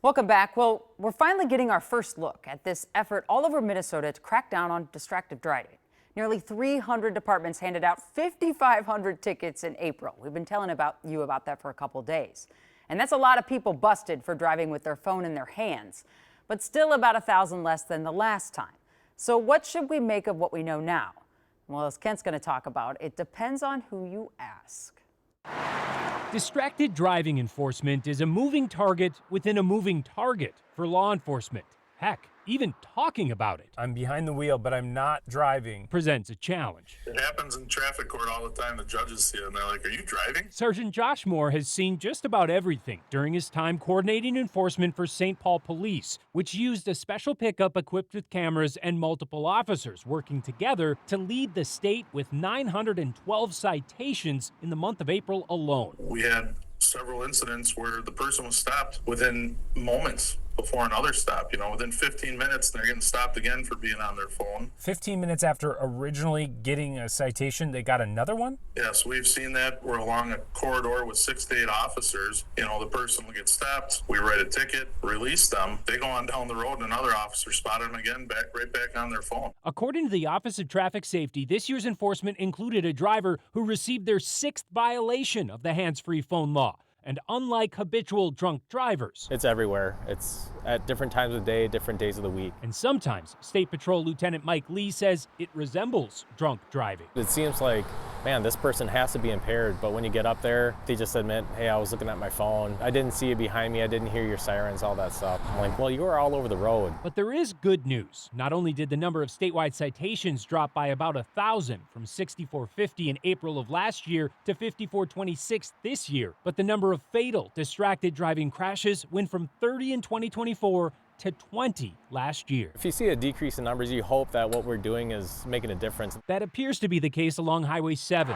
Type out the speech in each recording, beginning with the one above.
Welcome back. Well, we're finally getting our first look at this effort all over Minnesota to crack down on distracted driving. Nearly 300 departments handed out 5,500 tickets in April. We've been telling you about that for a couple days. And that's a lot of people busted for driving with their phone in their hands, but still about 1,000 less than the last time. So what should we make of what we know now? Well, as Kent's going to talk about, it depends on who you ask. Distracted driving enforcement is a moving target within a moving target for law enforcement. Heck, even talking about it. I'm behind the wheel, but I'm not driving. Presents a challenge. It happens in traffic court all the time. The judges see it and they're like, are you driving? Sergeant Josh Moore has seen just about everything during his time coordinating enforcement for St. Paul Police, which used a special pickup equipped with cameras and multiple officers working together to lead the state with 912 citations in the month of April alone. We had several incidents where the person was stopped within moments before another stop. Within 15 minutes, they're getting stopped again for being on their phone. 15 minutes after originally getting a citation, they got another one? Yes, we've seen that. We're along a corridor with 6 to 8 officers. The person will get stopped. We write a ticket, release them. They go on down the road and another officer spotted them again, right back on their phone. According to the Office of Traffic Safety, this year's enforcement included a driver who received their 6th violation of the hands-free phone law. And unlike habitual drunk drivers, it's everywhere. It's at different times of day, different days of the week. And sometimes State Patrol Lieutenant Mike Lee says it resembles drunk driving. It seems like, man, this person has to be impaired, but when you get up there, they just admit, hey, I was looking at my phone. I didn't see you behind me. I didn't hear your sirens, all that stuff. I'm like, well, you were all over the road. But there is good news. Not only did the number of statewide citations drop by about 1,000 from 6,450 in April of last year to 5,426 this year, but the number of fatal distracted driving crashes went from 30 in 2024 to 20 last year. If you see a decrease in numbers, you hope that what we're doing is making a difference. That appears to be the case along Highway 7,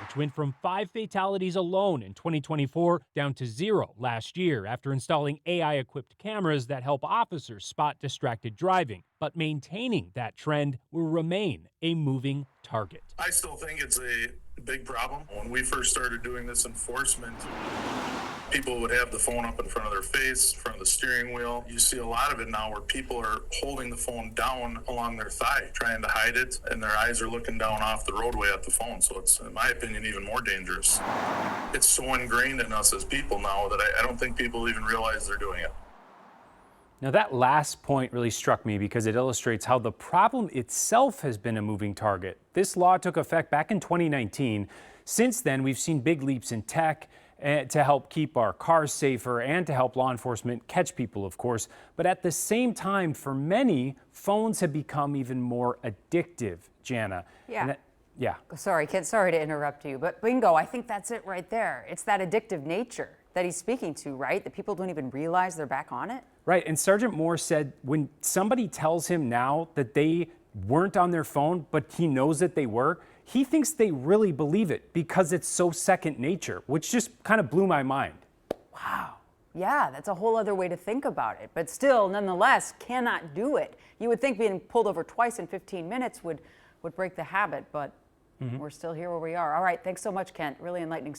which went from 5 fatalities alone in 2024 down to 0 last year after installing AI-equipped cameras that help officers spot distracted driving. But maintaining that trend will remain a moving target. I still think it's a big problem. When we first started doing this enforcement, people would have the phone up in front of their face, in front of the steering wheel. You see a lot of it now where people are holding the phone down along their thigh, trying to hide it, and their eyes are looking down off the roadway at the phone. So it's, in my opinion, even more dangerous. It's so ingrained in us as people now that I don't think people even realize they're doing it. Now, that last point really struck me because it illustrates how the problem itself has been a moving target. This law took effect back in 2019. Since then, we've seen big leaps in tech to help keep our cars safer and to help law enforcement catch people, of course. But at the same time, for many, phones have become even more addictive, Jana. Yeah. Sorry, Kent, sorry to interrupt you, but bingo, I think that's it right there. It's that addictive nature that he's speaking to, right? That people don't even realize they're back on it. Right, and Sergeant Moore said when somebody tells him now that they weren't on their phone, but he knows that they were, he thinks they really believe it because it's so second nature, which just kind of blew my mind. Wow. Yeah, that's a whole other way to think about it, but still, nonetheless, cannot do it. You would think being pulled over twice in 15 minutes would break the habit, but we're still here where we are. All right, thanks so much, Kent. Really enlightening stuff.